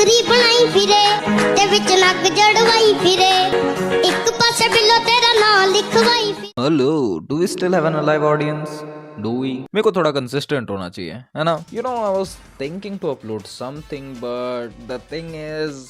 नखरी बनाई फिरे ते विच नक जड़वाई फिरे एक पासे बिल्लो तेरा नाम लिखवाई फिरे। Hello, do we still have an live audience? Do we? मेरे को थोड़ा कंसिस्टेंट होना चाहिए, है ना? You know, I was thinking to upload something, but the thing is,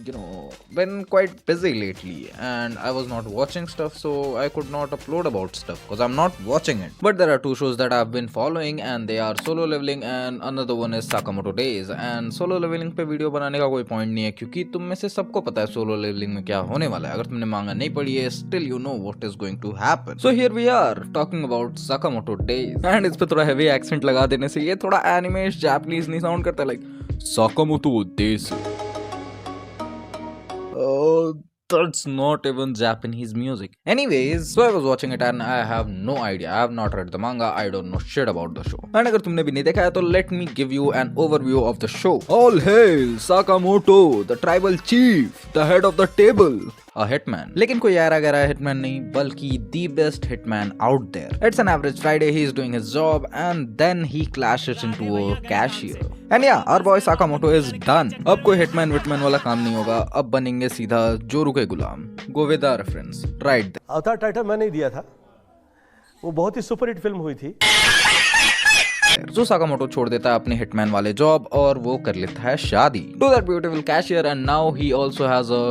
you know, been quite busy lately and I was not watching stuff, so I could not upload about stuff because I'm not watching it. But there are two shows that I've been following and they are Solo Leveling and another one is Sakamoto Days. And Solo Leveling पे video बनाने का कोई point नहीं है क्योंकि तुम में से सबको पता है सोलो लेवलिंग में क्या होने वाला है। अगर तुमने मांगा नहीं पढ़ी है, still you know what is going to happen. So here we are talking about Sakamoto Days and इस पे थोड़ा heavy accent लगा देने से ये थोड़ा एनिमेश जापानीज नहीं साउंड करता, like Sakamoto Days. Oh, that's not even Japanese music. Anyways, so I was watching it and I have no idea. I have not read the manga. I don't know shit about the show. And अगर तुमने भी नहीं देखा है तो let me give you an overview of the show. All hail Sakamoto, the tribal chief, the head of the table. A hitman. लेकिन कोई यारा गहरा hitman नहीं, बल्कि the best hitman out there. It's an average Friday, he is doing his job and then he clashes into a cashier. And yeah, our boy Sakamoto is done. अब कोई hitman Whitman वाला काम नहीं होगा, अब बनेंगे सीधा जोरू के गुलाम. Go with the reference. Right. अवतार टाइटल मैंने ही दिया था, वो बहुत ही सुपरहिट फिल्म हुई थी. जो साकामोटो छोड़ देता है अपने हिटमैन वाले जॉब और वो कर लेता है शादी to that beautiful cashier and now he also has a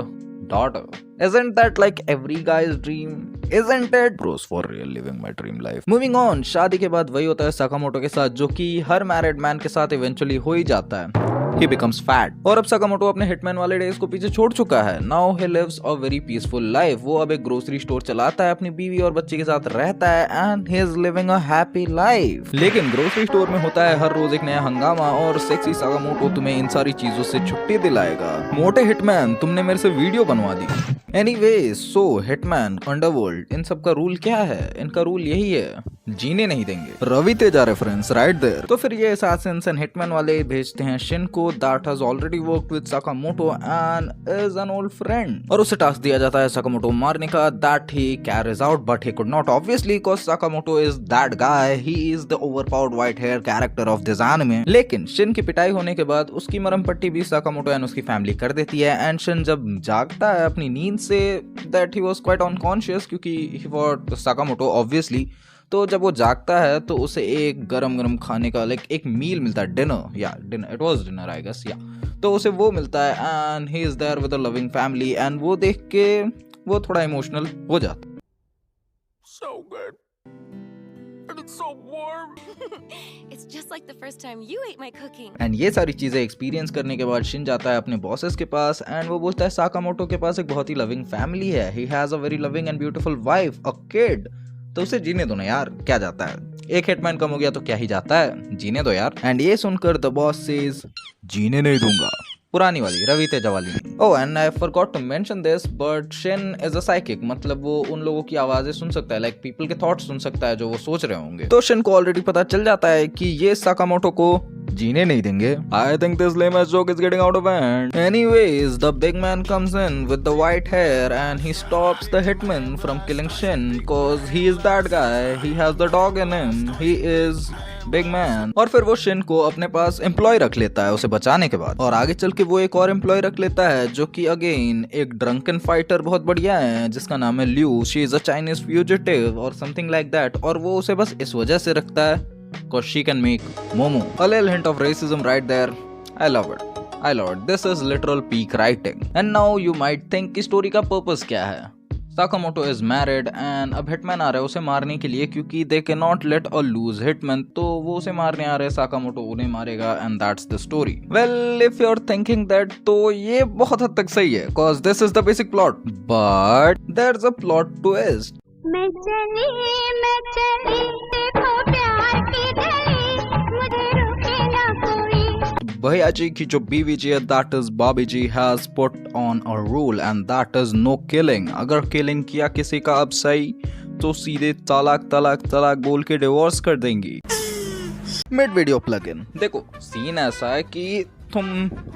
daughter. Isn't that like every guy's dream? Isn't it? Bros, for real living my dream life. Moving on, शादी के बाद वही होता है साकामोटो के साथ जो कि हर मैरिड मैन के साथ इवेंचुअली हो ही जाता है. He becomes fat. और अब साकामोटो अपने हिटमैन वाले डेज को पीछे छोड़ चुका है. Now he lives a very peaceful life. वो अब एक ग्रोसरी स्टोर चलाता है, अपनी बीवी और बच्चे के साथ रहता है and he is living a happy life. लेकिन ग्रोसरी स्टोर में होता है हर रोज एक नया हंगामा और सेक्सी साकामोटो तुम्हें इन सारी चीजों से छुट्टी दिलाएगा. मोटे हिटमैन, तुमने मेरे से वीडियो बनवा दी. Anyway, so हिटमैन, अंडरवर्ल्ड, इन सब का रूल क्या है? इनका रूल यही है, जीने नहीं देंगे. Ravi Teja reference right there. तो फिर ये असासिन्स एंड हिटमैन वाले भेजते हैं शिन को that has already worked with Sakamoto and is an old friend. और उसे टास्क दिया जाता है Sakamoto मारने का that he carries out but he could not obviously because Sakamoto is that guy. He is the overpowered white hair character of this anime. लेकिन Shin की पिटाई होने के बाद उसकी मरम पट्टी भी Sakamoto एंड उसकी फैमिली कर देती है एंड शिन जब जागता है अपनी नींद से that he was quite unconscious क्योंकि he fought Sakamoto obviously. तो जब वो जागता है तो उसे एक गरम गरम खाने का लाइक एक मील मिलता है, डिनर या dinner, it was dinner I guess yeah. तो उसे वो मिलता है and he is there with a loving family एंड वो देख के वो थोड़ा इमोशनल हो जाता है. So good. And it's so warm. It's just like the first time you ate my cooking. And ये सारी चीजें एक्सपीरियंस करने के बाद शिन जाता है अपने बॉसेस के पास एंड वो बोलता है साकामोटो के पास एक बहुत ही लविंग फैमिली है. He has a very loving and beautiful wife, a kid. तो उसे जीने दो ना यार, क्या जाता है? एक हिटमैन कम हो गया तो क्या ही जाता है, जीने दो यार. एंड ये सुनकर द बॉस सेज, जीने नहीं दूंगा. पुरानी वाली, रवि तेजा वाली. Oh and I forgot to mention this but Shin is a psychic, मतलब वो उन लोगों की आवाजें सुन सकता है, लाइक पीपल के थॉट्स सुन सकता है जो वो सोच रहे होंगे. तो शिन को ऑलरेडी पता चल जाता है कि ये साकामोटो को जीने नहीं देंगे. I think this lame ass joke is getting out of hand. Anyways, the big man comes in with the white hair and he stops the hitman from killing Shin cause he is that guy. He has the dog in him. He is big man. और फिर वो Shin को अपने पास employ रख लेता है उसे बचाने के बाद. और आगे चल के वो एक और एम्प्लॉय रख लेता है जो कि अगेन एक ड्रंकन फाइटर बहुत बढ़िया है जिसका नाम है Liu. She is a Chinese fugitive और समथिंग लाइक दैट. और वो उसे बस इस वजह से रखता है cause she can make momo. A little hint of racism right there. I love it. I love it. This is literal peak writing. And now you might think कि story का purpose क्या है? Sakamoto is married and अब hitman आ रहा है उसे मारने के लिए क्योंकि they cannot let a lose hitman. तो वो उसे मारने आ रहे हैं, Sakamoto उन्हें मारेगा and that's the story. Well, if you're thinking that तो ये बहुत हद तक सही है cause this is the basic plot. But there's a plot twist. मैं चली देखो प्यार की गली मुझे रोके ना कोई. भैया जी की जो बीवी जी है that is Bobby ji has put on a rule and that is no killing. अगर killing किया किसी का अब सही तो सीधे तलाक तलाक तलाक बोल के डिवोर्स कर देंगी. Mid video plug in. देखो सीन ऐसा है कि तुम,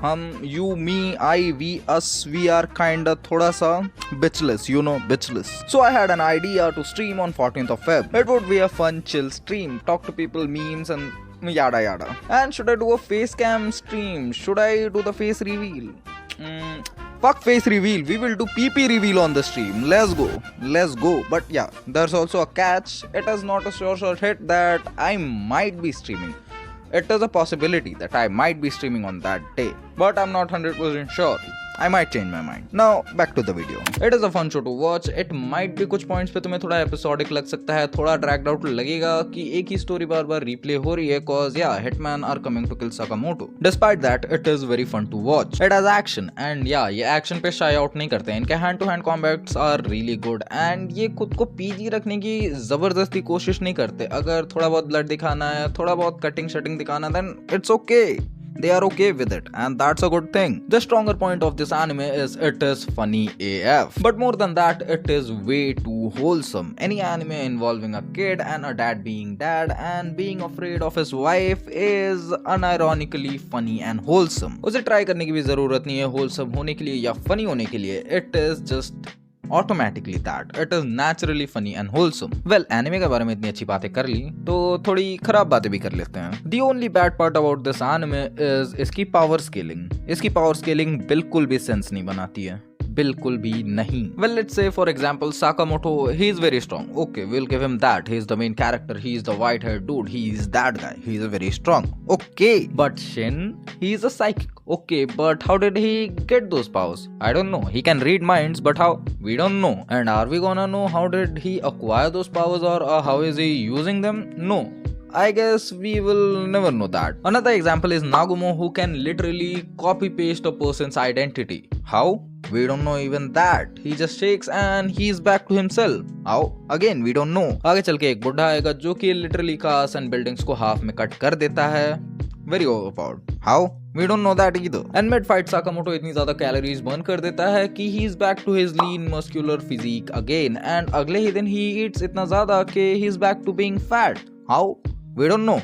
हम, you, me, I, we, us, we are kinda थोड़ा सा bitchless, you know, bitchless. So I had an idea to stream on 14th of Feb. It would be a fun chill stream, talk to people, memes and yada yada. And should I do a face cam stream? Should I do the face reveal? Fuck face reveal. We will do PP reveal on the stream. Let's go. But yeah, there's also a catch. It is not a sure hit that I might be streaming. It is a possibility that I might be streaming on that day, but I'm not 100% sure. I might change my mind. Now back to the video. It is a fun show to watch. It might be कुछ points पे तुम्हें थोड़ा episodic लग सकता है, थोड़ा dragged out लगेगा कि एक ही स्टोरी बार बार रिप्ले हो रही है, cause yeah, Hitman are coming to kill Sakamoto. Despite that, it is very fun to watch. It has action and yeah, ये एक्शन पे शाई आउट नहीं करते हैं. इनके hand to hand combats are really good and ये खुद को PG रखने की जबरदस्ती कोशिश नहीं करते. अगर थोड़ा बहुत ब्लड दिखाना है, थोड़ा बहुत कटिंग शटिंग दिखाना, then it's okay. They are okay with it and that's a good thing. The stronger point of this anime is it is funny AF. But more than that, it is way too wholesome. Any anime involving a kid and a dad being dad and being afraid of his wife is unironically funny and wholesome. उसे try करने की भी जरूरत नहीं है wholesome होने के लिए या funny होने के लिए. It is just automatically that it is naturally funny and wholesome. Well, anime के बारे में इतनी अच्छी बातें कर ली तो थोड़ी खराब बातें भी कर लेते हैं. The only bad part about this anime is इसकी power scaling. इसकी power scaling बिल्कुल भी sense नहीं बनाती है, बिल्कुल भी नहीं. Well, let's say for example Sakamoto, he is very strong. Okay, we'll give him that. He is the main character. He is the white-haired dude. He is that guy. He is very strong. Okay, but Shin, he is a psychic. Okay, but how did he get those powers? I don't know. He can read minds, but how? We don't know. And are we gonna know how did he acquire those powers or how is he using them? No. I guess we will never know that. Another example is Nagumo, who can literally copy paste a person's identity. How? We don't know even that. He just shakes and he's back to himself. How? Again, we don't know. आगे चल के एक बुढ़ा आएगा जो कि literally cars and buildings को half में cut कर देता है. Very overpowered. How? We don't know that either. And mid fight Sakamoto इतनी ज्यादा कैलोरीज बर्न कर देता है कि he is back to his lean muscular physique again. And अगले ही दिन he eats इतना ज्यादा कि he is back to being fat. How? We don't know.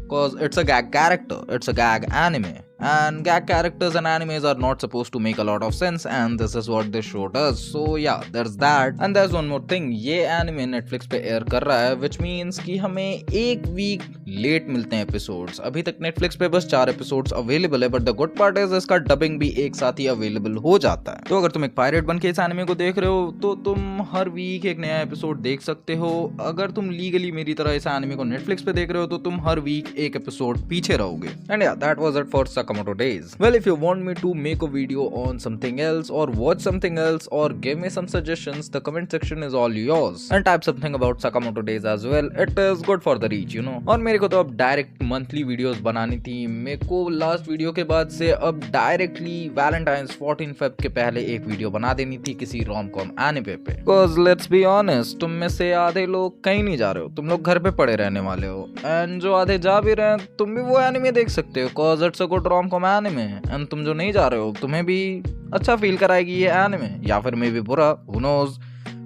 Cause it's a gag character. It's a gag anime. And gag characters and animes are not supposed to make a lot of sense and this is what this show does. So yeah, there's that. And there's one more thing. ये anime Netflix पे air कर रहा है which means कि हमें एक week late मिलते हैं episodes. अभी तक Netflix पे बस 4 episodes available है but the good part is इसका dubbing भी एक साथ ही available हो जाता है. तो अगर तुम एक pirate बन के इस anime को देख रहे हो तो तुम हर week एक नया episode देख सकते हो. अगर तुम legally मेरी तरह इस anime को Netflix पे देख रहे हो तो तुम हर week एक episode पीछे रहोगे. And yeah, that was it for Sakamoto Days. Well, if you want me to make a video on something else or watch something else or give me some suggestions, the comment section is all yours. And type something about Sakamoto Days as well. It is good for the reach, you know. और मेरे को तो अब direct monthly videos बनानी थी. मेरे को last video के बाद से अब डायरेक्टली वैलेंटाइंस 14 फेब के पहले एक वीडियो बना देनी थी किसी रोम कॉम एनिमे पे. Cause let's be honest, तुम में से आधे लोग कहीं नहीं जा रहे हो, तुम लोग घर पे पड़े रहने वाले हो. एंड जो आधे जा भी रहे हैं तुम भी वो एनिमे देख सकते हो. Cause it's a good rom com anime. And तुम जो नहीं जा रहे हो तुम्हें भी अच्छा फील कराएगी ये एनिमे या फिर मे भी बुरा, who knows.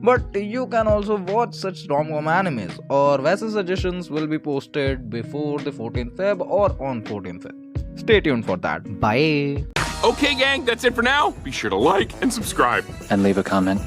But you can also watch such rom-com animes और वैसे suggestions will be posted before the 14th Feb or on 14th Feb. Stay tuned for that. Bye. Okay, gang, that's it for now. Be sure to like and subscribe. And leave a comment.